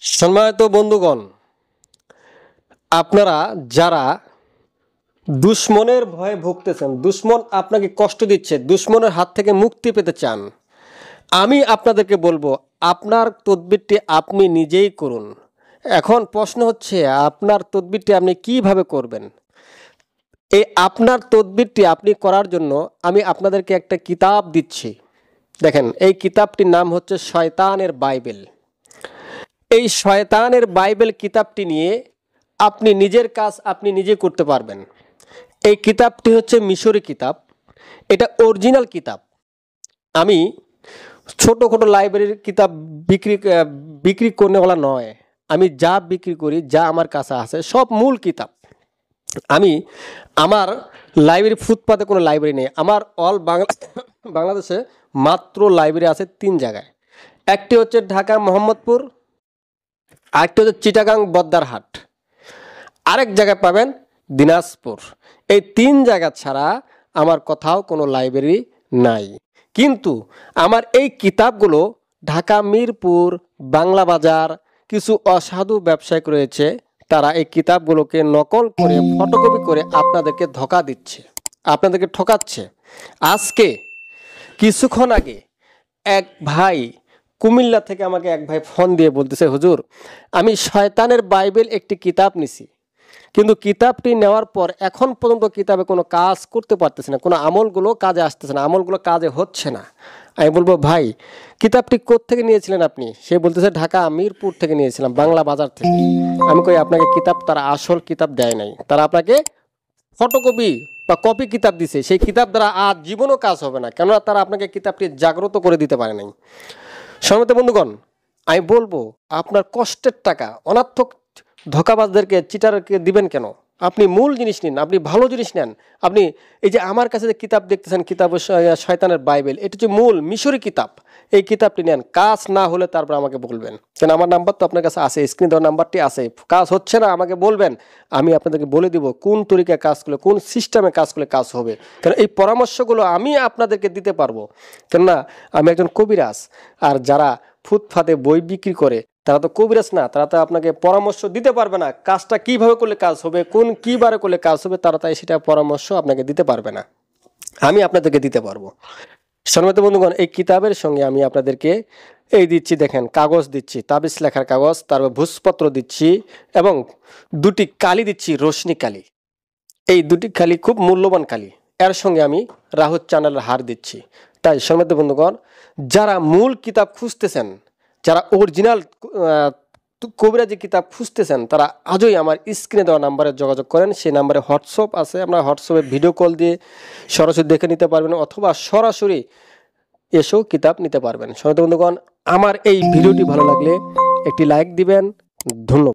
সম্মানিত বন্ধুগণ, আপনারা যারা দুশ্মনের ভয়ে ভুগতেছেন, দুশ্মন আপনাকে কষ্ট দিচ্ছে, দুশ্মনের হাত থেকে মুক্তি পেতে চান, আমি আপনাদেরকে বলবো আপনার তদবিরটি আপনি নিজেই করুন। এখন প্রশ্ন হচ্ছে আপনার তদবিরটি আপনি কিভাবে করবেন। এই আপনার তদবিরটি আপনি করার জন্য আমি আপনাদেরকে একটা কিতাব দিচ্ছি। দেখেন, এই কিতাবটির নাম হচ্ছে শয়তানের বাইবেল। এই শয়তানের বাইবেল কিতাবটি নিয়ে আপনি নিজের কাজ আপনি নিজে করতে পারবেন। এই কিতাবটি হচ্ছে মিশরি কিতাব, এটা অরিজিনাল কিতাব। আমি ছোটোখাটো লাইব্রেরির কিতাব বিক্রি করনেওয়ালা নয়। আমি যা বিক্রি করি, যা আমার কাছে আছে, সব মূল কিতাব। আমি আমার লাইব্রেরি ফুটপাতে কোনো লাইব্রেরি নেই। আমার বাংলাদেশে মাত্র লাইব্রেরি আছে 3 জায়গায়। একটি হচ্ছে ঢাকা মোহাম্মদপুর, আরেকটি হচ্ছে চিটাগাং বদ্দারহাট, আরেক জায়গায় পাবেন দিনাজপুর। এই 3 জায়গা ছাড়া আমার কোথাও কোনো লাইব্রেরি নাই। কিন্তু আমার এই কিতাবগুলো ঢাকা মিরপুর, বাংলা বাজার কিছু অসাধু ব্যবসায়িক রয়েছে, তারা এই কিতাবগুলোকে নকল করে ফটোকপি করে আপনাদেরকে ধোঁকা দিচ্ছে, আপনাদেরকে ঠকাচ্ছে। আজকে কিছুক্ষণ আগে এক ভাই কুমিল্লা থেকে আমাকে এক ভাই ফোন দিয়ে বলতেছে, হুজুর আমি শয়তানের বাইবেল একটি কিতাব নিছি, কিন্তু কিতাবটি নেওয়ার পর এখন পর্যন্ত কিতাবে কোনো কাজ করতে পারতেছে না, কোনো আমলগুলো কাজে আসতেছে না, আমলগুলো কাজে হচ্ছে না। আমি বলবো ভাই কিতাবটি কোত্থেকে নিয়েছিলেন আপনি? সে বলতেছে ঢাকা মিরপুর থেকে নিয়েছিলাম, বাংলা বাজার থেকে। আমি কই আপনাকে কিতাব, তারা আসল কিতাব দেয় নাই, তারা আপনাকে ফটোকপি বা কপি কিতাব দিছে। সেই কিতাব দ্বারা আজ জীবনও কাজ হবে না, কেননা তারা আপনাকে কিতাবটি জাগ্রত করে দিতে পারে নাই। সম্মানিত বন্ধুগণ, আমি বলবো আপনার কষ্টের টাকা অনার্থক ধোঁকাবাজদেরকে, চিটারকে দিবেন কেন? আপনি মূল জিনিস নিন, আপনি ভালো জিনিস নেন। আপনি এই যে আমার কাছে যে কিতাব দেখতেছেন, কিতাব শয়তানের বাইবেল, এটা হচ্ছে মূল মিশরি কিতাব। এই কিতাবটি নেন, কাজ না হলে তারপর আমাকে বলবেন। কেন আমার নাম্বার তো আপনার কাছে আছে, স্ক্রিন দেওয়ার নাম্বারটি আছে। কাজ হচ্ছে না আমাকে বলবেন, আমি আপনাদেরকে বলে দিব কোন তরিকায় কাজ করলে, কোন সিস্টেমে কাজ করলে কাজ হবে। কারণ এই পরামর্শগুলো আমি আপনাদেরকে দিতে পারবো, কেননা আমি একজন কবিরাজ। আর যারা ফুটপাতে বই বিক্রি করে তারা তো কবিরাজ না, তারা তো আপনাকে পরামর্শ দিতে পারবে না কাজটা কিভাবে করলে কাজ হবে, কোন কি বারে করলে কাজ হবে, তারা তাই সেটা পরামর্শ আপনাকে দিতে পারবে না, আমি আপনাদেরকে দিতে পারবো। সম্মানিত বন্ধুগণ, এই কিতাবের সঙ্গে আমি আপনাদেরকে এই দিচ্ছি, দেখেন কাগজ দিচ্ছি, তাবিজ লেখার কাগজ, তারপর ভূষপত্র দিচ্ছি এবং 2টি কালি দিচ্ছি, রোশনি কালি। এই 2টি কালি খুব মূল্যবান কালি। এর সঙ্গে আমি রাহুল চ্যানেলের হার দিচ্ছি। তাই সম্মানিত বন্ধুগণ, যারা মূল কিতাব খুঁজতেছেন, যারা অরিজিনাল কবিরাজি কিতাব খুঁজতেছেন, তারা আজই আমার স্ক্রিনে দেওয়া নাম্বারে যোগাযোগ করেন। সেই নাম্বারে হোয়াটসঅ্যাপ আছে, আপনারা হোয়াটসঅ্যাপে ভিডিও কল দিয়ে সরাসরি দেখে নিতে পারবেন, অথবা সরাসরি এসেও কিতাব নিতে পারবেন। সম্মানিত বন্ধুগণ, আমার এই ভিডিওটি ভালো লাগলে একটি লাইক দিবেন। ধন্যবাদ।